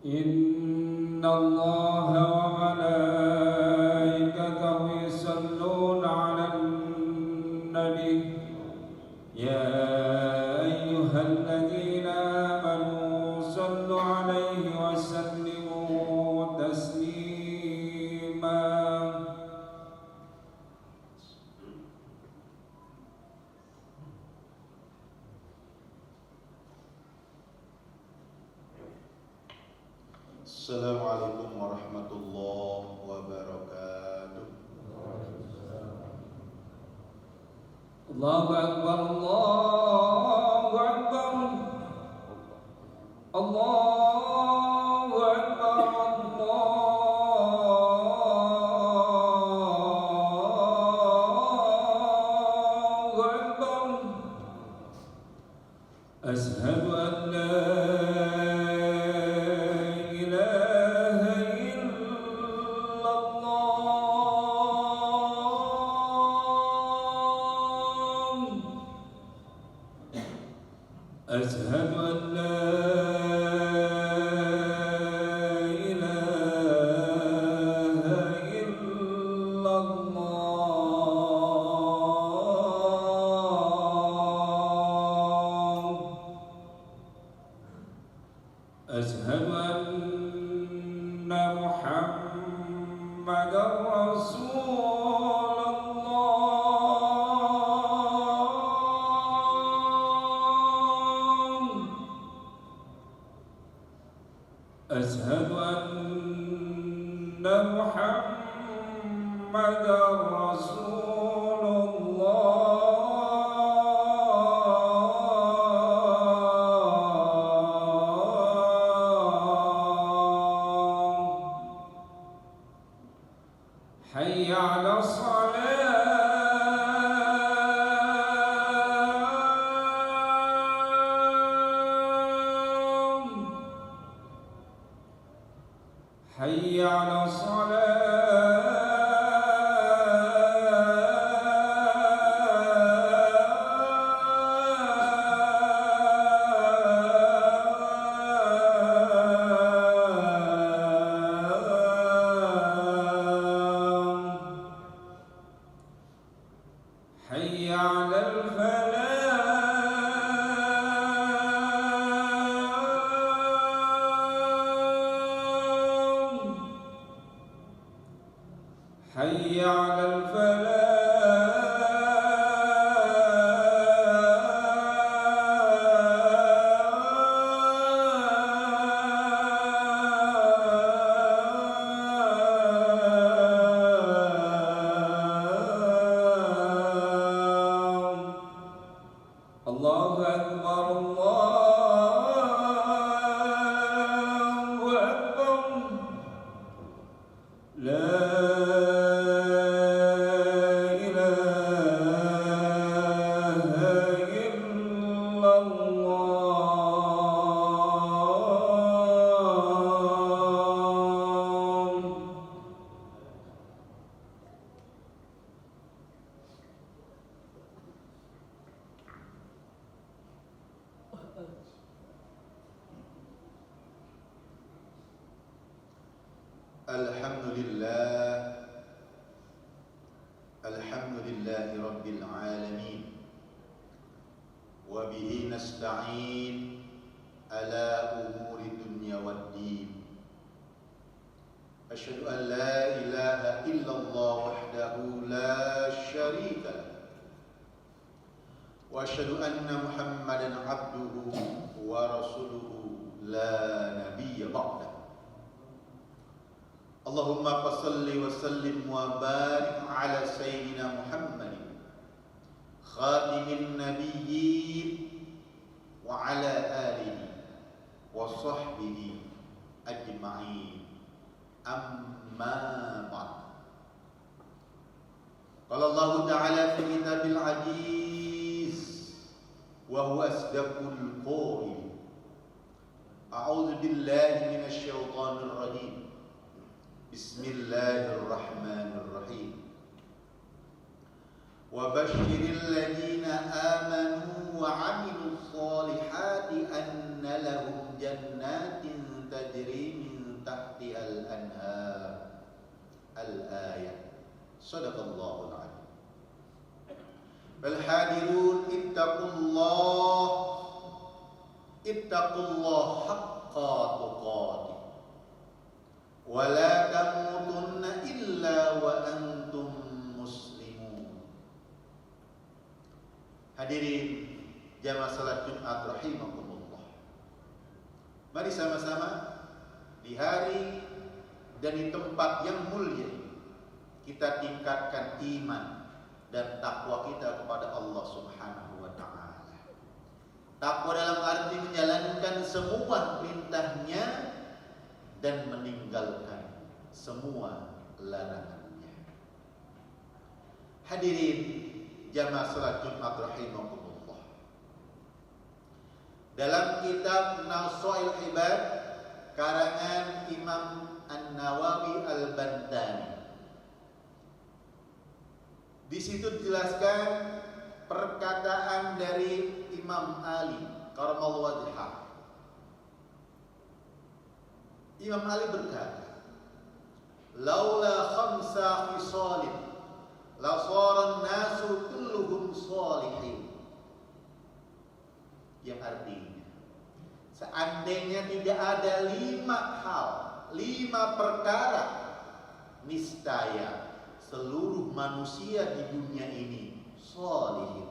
إن الله وملائكته يصلون على النبي يا أيها الذين آمنوا صلوا عليه وسلموا تسليما. Assalamualaikum warahmatullahi wabarakatuh. Allahu Akbar, Allahu Akbar, Allahu Akbar, Allahu Akbar. Ashhadu an la أشهد أن لا إله إلا الله. أشهد أن محمدا رسول أشهد أن محمدا رسول الله. حي على حي على حي على حي على الله أكبر، الله أكبر. لا Alhamdulillahi Rabbil Alamin. Wa bihi nasta'in ala umuri dunya waddin. Asyhadu an la ilaha illallah wahdahu la syarika lah. Wa asyhadu anna Muhammadan abduhu wa rasuluhu la nabiyya ba'dah. Allahumma salli wa sallim wa barik ala sayyidina Muhammadin khatimin nabiyyin wa ala alihi wa sahbihi ajma'in. Amma ba'd. Qala Allah Ta'ala fi kitabil aziz wa huwa asdaqul qail. A'udzu billahi minasy syaithanir rajim. Bismillahirrahmanirrahim. Wa basyiril ladzina amanu wa 'amilus solihati anna lahum jannatin tajri Shadaqallahul adzim. Wal hadirun ittaqullah haqqa tuqatih wa la tamutunna illa wa antum muslimun. Hadirin jamaah salat Jumat rahimakumullah. Mari sama-sama di hari dan di tempat yang mulia kita tingkatkan iman dan takwa kita kepada Allah Subhanahu wa taala. Takwa dalam arti menjalankan semua perintahnya dan meninggalkan semua larangannya. Hadirin jamaah salat Jumat rahimakumullah. Dalam kitab Nasail Ibad karangan Imam An-Nawawi Al-Bantani, di situ dijelaskan perkataan dari Imam Ali karamallahu wajhah. Imam Ali berkata, "Laula khamsa khisalin la sara an-nasu kulluhum shalihin." Yang artinya, seandainya tidak ada 5 perkara, niscaya seluruh manusia di dunia ini sholihin,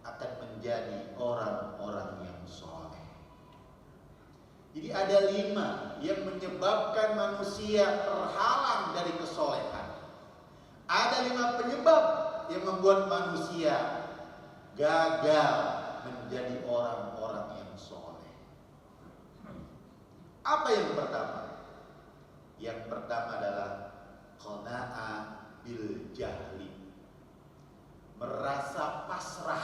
akan menjadi orang-orang yang soleh. Jadi ada 5 yang menyebabkan manusia terhalang dari kesolehan. Ada 5 penyebab yang membuat manusia gagal menjadi orang-orang yang soleh. Apa yang pertama? Yang pertama adalah qana'ah bil jahli, merasa pasrah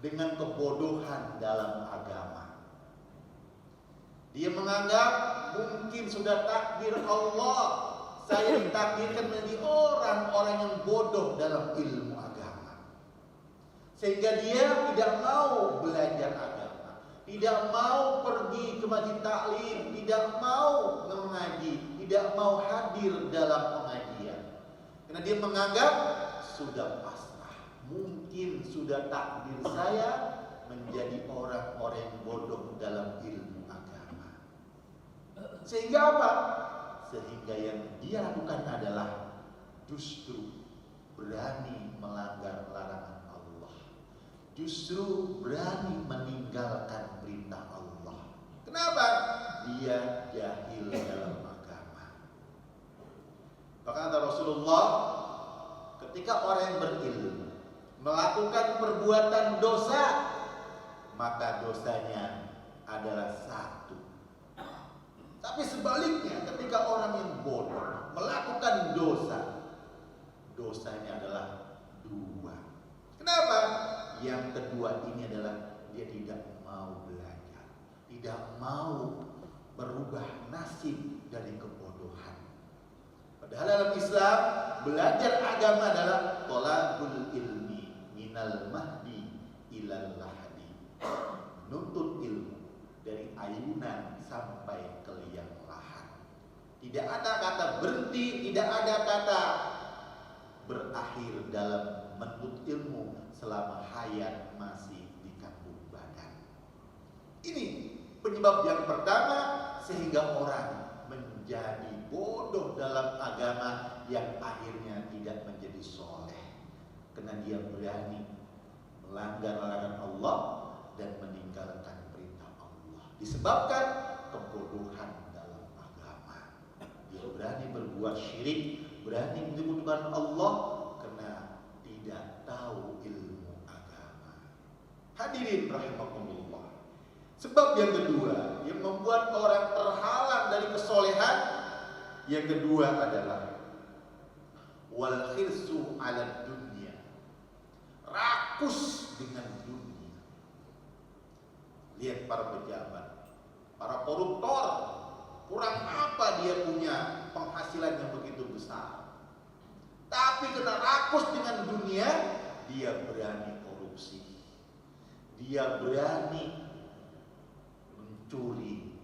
dengan kebodohan dalam agama. Dia menganggap mungkin sudah takdir Allah, saya ditakdirkan menjadi orang-orang yang bodoh dalam ilmu agama, sehingga dia tidak mau belajar agama, tidak mau pergi ke masjid taklim, tidak mau mengaji, tidak mau hadir dalam pengajian. Karena dia menganggap sudah pasrah, mungkin sudah takdir saya menjadi orang-orang yang bodoh dalam ilmu agama. Sehingga apa? Sehingga yang dia lakukan adalah justru berani melanggar larangan Allah, justru berani meninggalkan perintah Allah. Kenapa? Dia jahil dalam agama. Bahkan kata Rasulullah, ketika orang yang berilmu melakukan perbuatan dosa, maka dosanya adalah 1. Tapi sebaliknya, ketika orang yang bodoh melakukan dosa, dosanya adalah 2. Kenapa? Yang kedua ini adalah dia tidak mau belajar, tidak mau berubah nasib dari kebodohan. Padahal dalam Islam, belajar agama adalah thalabul ilmi minal mahdi ilal lahdi, menuntut ilmu dari ayunan sampai ke liang lahat. Tidak ada kata berhenti, tidak ada kata berakhir dalam menuntut ilmu selama hayat masih di kandung badan. Ini penyebab yang pertama sehingga orang menjadi bodoh dalam agama, yang akhirnya tidak menjadi soleh, karena dia berani melanggar larangan Allah dan meninggalkan perintah Allah disebabkan kebodohan dalam agama. Dia berani berbuat syirik, berani menyebutkan Allah karena tidak tahu ilmu agama. Hadirin rahimakumullah. Sebab yang kedua yang membuat orang terhalang dari kesolehan, yang kedua adalah wal khirsu 'ala dunya, rakus dengan dunia. Lihat para pejabat, para koruptor, kurang apa dia punya penghasilan yang begitu besar, tapi karena rakus dengan dunia, dia berani korupsi, dia berani mencuri,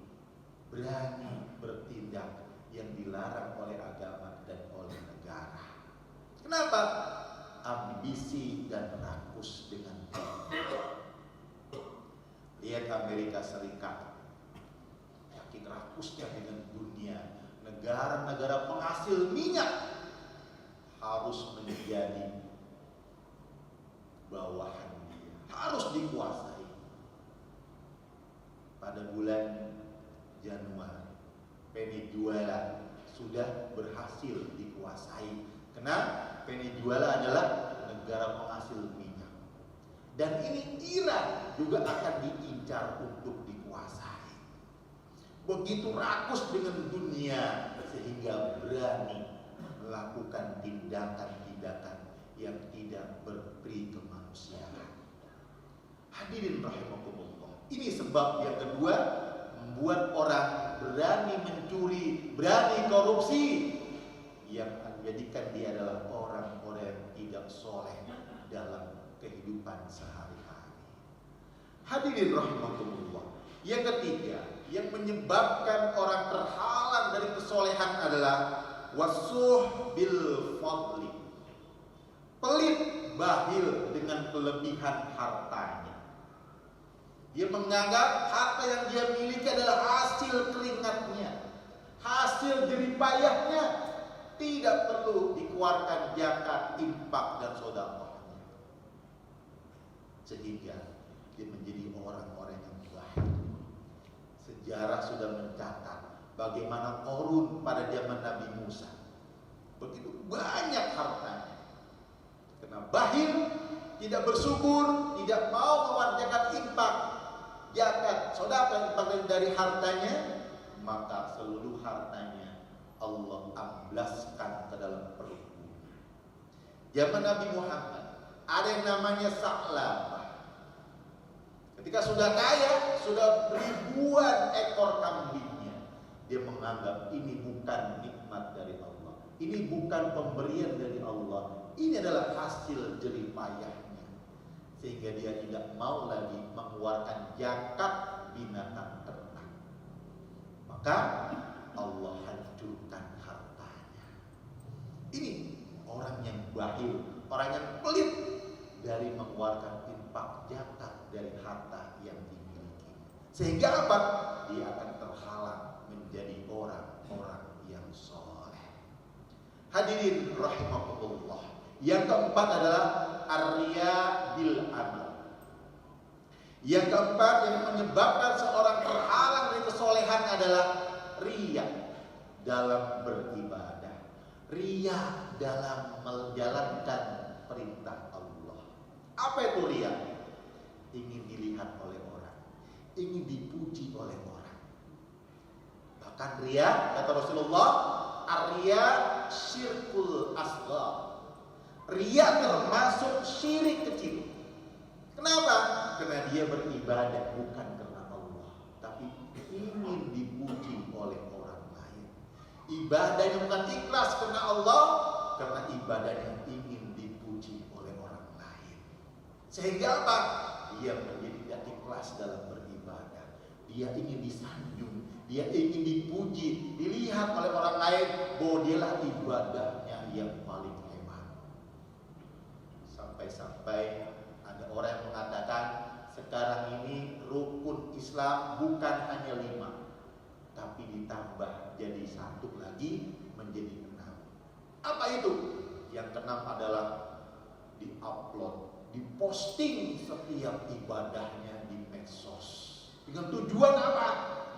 berani bertindak yang dilarang oleh agama dan oleh negara. Kenapa? Ambisi dan rakus dengan dunia. Lihat Amerika Serikat, saking rakusnya dengan dunia. Negara-negara penghasil minyak harus menjadi bawahan dia, harus dikuasai. Pada bulan Januari, Venezuela sudah berhasil dikuasai. Karena Venezuela adalah negara penghasil minyak. Dan ini Iran juga akan diincar untuk dikuasai. Begitu rakus dengan dunia sehingga berani melakukan tindakan-tindakan yang tidak berperi kemanusiaan. Hadirin rahimakumullah. Ini sebab yang kedua membuat orang berani mencuri, berani korupsi, yang menjadikan dia adalah orang-orang yang tidak soleh dalam kehidupan sehari-hari. Hadirin rahimakumullah. Yang ketiga, yang menyebabkan orang terhalang dari kesolehan adalah wasuh bil fadli. Pelit, bahil dengan kelebihan hartanya. Dia menganggap harta yang dia miliki adalah hasil keringatnya, hasil jeripayahnya, tidak perlu dikeluarkan zakat, infak dan sedekahnya. Sehingga dia menjadi orang-orang yang bahil. Sejarah sudah mencatat bagaimana Qarun pada zaman Nabi Musa. Begitu banyak hartanya. Karena bahil, tidak bersyukur, tidak mau mengerjakan infak, zakat, sedekah bagian dari hartanya, maka seluruh hartanya Allah amblaskan ke dalam perut bumi. Zaman Nabi Muhammad ada yang namanya Sa'labah. Ketika sudah kaya, sudah ribuan ekor kambingnya, dia menganggap ini bukan nikmat dari Allah, ini bukan pemberian dari Allah, ini adalah hasil jeripayahnya. Sehingga dia tidak mau lagi mengeluarkan zakat binatang ternak. Maka Allah hancurkan hartanya. Ini orang yang bahil, orang yang pelit dari mengeluarkan infak zakat dari harta yang dimiliki. Sehingga apa? Dia akan terhalang menjadi orang-orang yang soleh. Hadirin rahimakumullah. Yang keempat adalah ar-riya bil amal. Yang keempat yang menyebabkan seorang terhalang dari kesolehan adalah riya dalam beribadah, riya dalam menjalankan perintah Allah. Apa itu riya? Ingin dilihat oleh orang, ingin dipuji oleh orang. Bahkan riya, kata Rasulullah, ar-riya syirkul asghar. Riya termasuk syirik kecil. Kenapa? Karena dia beribadah bukan karena Allah, tapi ingin dipuji oleh orang lain. Ibadahnya bukan ikhlas karena Allah, karena ibadahnya ingin dipuji oleh orang lain. Sehingga apa? Dia menjadi tidak ikhlas dalam beribadah. Dia ingin disanjung, dia ingin dipuji, dilihat oleh orang lain bahwa dialah ibadahnya yang paling hebat. Sampai-sampai ada orang yang mengatakan sekarang ini rukun Islam bukan hanya 5, tapi ditambah jadi 1 lagi menjadi 6. Apa itu? Yang keenam adalah di-upload, diposting setiap ibadahnya di medsos. Dengan tujuan apa?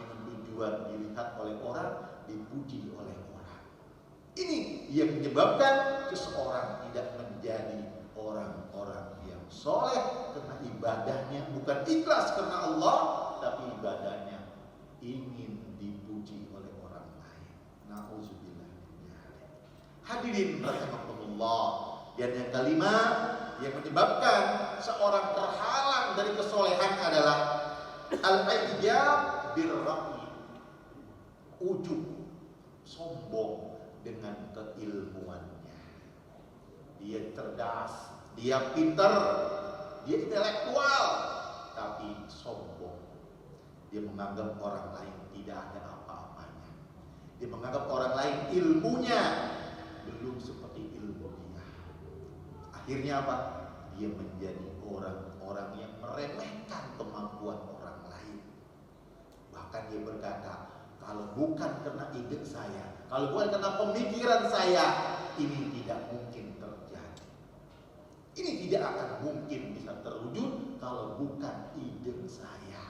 Dengan tujuan dilihat oleh orang, dipuji oleh orang. Ini yang menyebabkan seseorang tidak menjadi orang-orang yang soleh karena ibadahnya bukan ikhlas karena Allah, tapi ibadahnya ingin dipuji oleh orang lain. Nauzubillah. Hadirin rahimakumullah. Dan yang kelima yang menyebabkan seorang terhalang dari kesolehan adalah al-ijab bir-ra'yi, ujub, sombong dengan keilmuannya. Dia cerdas, dia pintar, dia intelektual, tapi sombong. Dia menganggap orang lain tidak ada apa-apanya. Dia menganggap orang lain ilmunya belum seperti ilmu dia. Akhirnya apa? Dia menjadi orang-orang yang meremehkan kemampuan orang lain. Bahkan dia berkata, kalau bukan karena ide saya, kalau bukan karena pemikiran saya, ini tidak mungkin terjadi. Ini tidak akan mungkin bisa terwujud kalau bukan ide saya.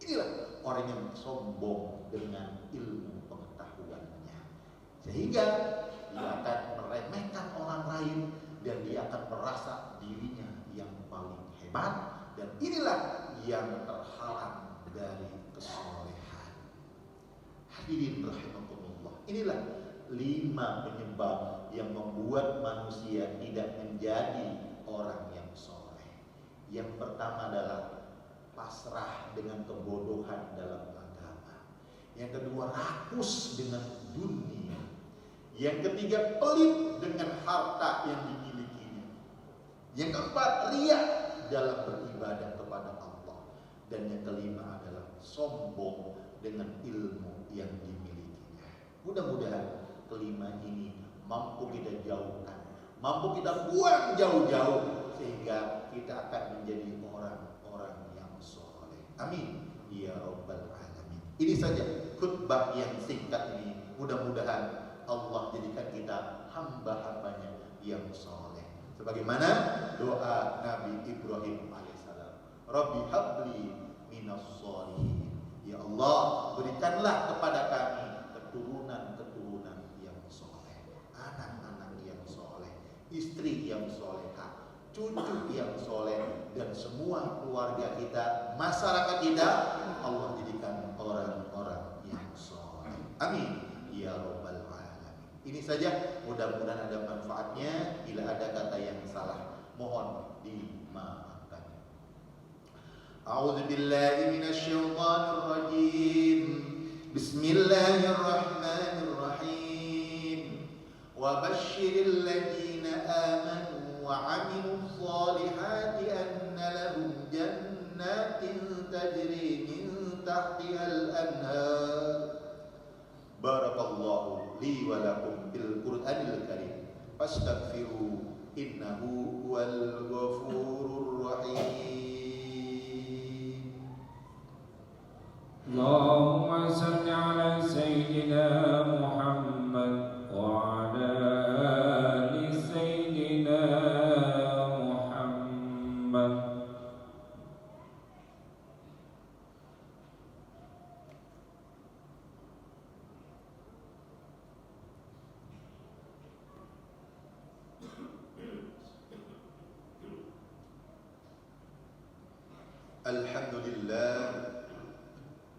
Inilah orang yang sombong dengan ilmu pengetahuannya, sehingga dia akan meremehkan orang lain dan dia akan merasa dirinya yang paling hebat, dan inilah yang terhalang dari kesolehan. Hadirin rahimakumullah, inilah 5 penyebab yang membuat manusia tidak menjadi orang yang soleh. Yang pertama adalah pasrah dengan kebodohan dalam agama. Yang kedua, rakus dengan dunia. Yang ketiga, pelit dengan harta yang dimilikinya. Yang keempat, riya dalam beribadah kepada Allah. Dan yang kelima adalah sombong dengan ilmu yang dimilikinya. Mudah-mudahan kelima ini mampu kita jauhkan, mampu kita buang jauh-jauh, sehingga kita akan menjadi orang-orang yang soleh. Amin ya rabbal alamin. Ini saja khutbah yang singkat ini. Mudah-mudahan Allah jadikan kita hamba-hambanya yang soleh, sebagaimana doa Nabi Ibrahim alaihissalam, Rabbi habli minas sholihin. Ya Allah, berikanlah kepada kami keturunan-keturunan yang soleh, anak-anak yang soleh, istri yang soleha, cucu yang soleh, dan semua keluarga kita, masyarakat kita, Allah jadikan orang-orang yang soleh. Amin ya rabbal alamin. Ini saja, mudah-mudahan ada manfaatnya. Bila ada kata yang salah, mohon dimaafkan. A'udzu billahi minasy syaithanir rajim. Bismillahirrahmanirrahim. Wa basyiril ladzina amanu wa 'amilus shalihati anna lahum jannatin tajri min tahtihal anhar. Barakallahu li wa lakum bil Qur'anil karim. Fastaghfiru innahu huwal ghafurur rahim. Allahumma salli ala sayyidina Muhammad wa ala ali sayyidina Muhammad.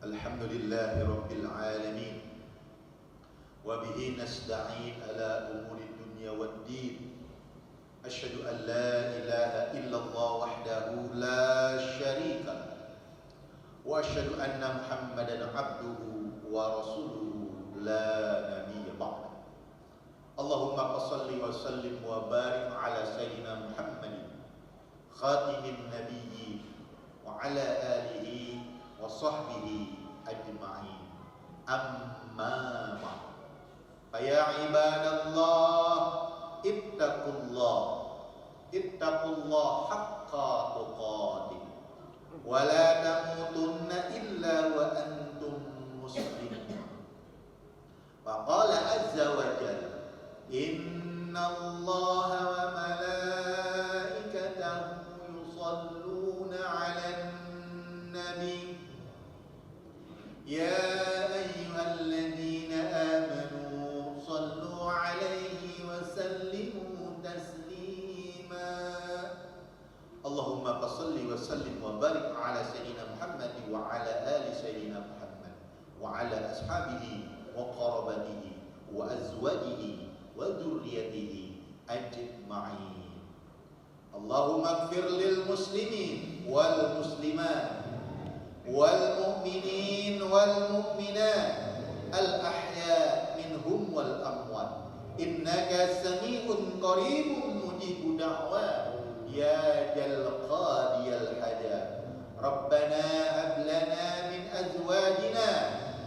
Alhamdulillahi rabbil alamin. Wa bihi nasta'in ala umuri dunya waddin. Asyhadu an la ilaha illallah wahdahu la syarika lahu. Wa asyhadu anna Muhammadan abduhu wa rasuluhu la nabiyya ba'da. Allahumma shalli wa sallim wa barik ala sayyidina Muhammadin khatimin nabiyyin wa ala alihi wa sahbihi ajma'in. Amma ba'd. Faya ibadallah, ittaqullah haqqa tuqatih wa la tamutunna illa wa antum muslimun. Faqala azza wa jalla, inna allaha wa malaikatahu yusalluna 'alan nabi. Ya ayyuhalladzina amanu sallu 'alaihi wa sallimu taslima. Allahumma shalli wa sallim wa barik 'ala sayyidina Muhammad wa 'ala ali sayyidina Muhammad wa 'ala ashabihi wa qarabatihi wa azwajihi wa dzurriyyatihi ajma'in. Allahumma ighfir lil muslimin wal muslimat wal mu'minin wal mu'minat al ahya minhum wal amwat, innaka sami'un qaribun mujibud da'wat ya jal qadiyal hajat. Rabbana hab lana min azwajina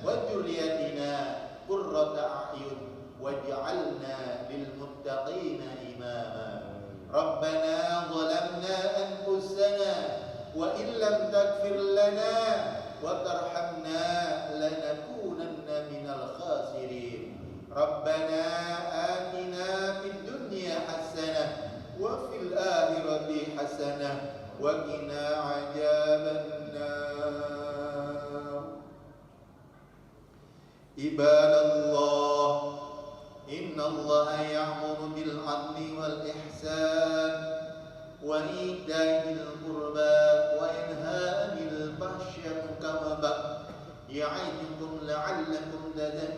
wa dhurriyyatina qurrata a'yun waj'alna lil muttaqina imama. Rabbana zalamna anfusana wa in lam taghfir lana wa tarhamna lanakunanna minal khasirin. Rabbana atina fid dunya hasanah wa fil akhirati hasanah wa qina adzabannar. Ibadallah, innallaha ya'muru bil 'adli wal ihsan wa ita'il qurba wa yanha 'anil fahsya'i wal munkar ya'idukum la'allakum tadhakkarun.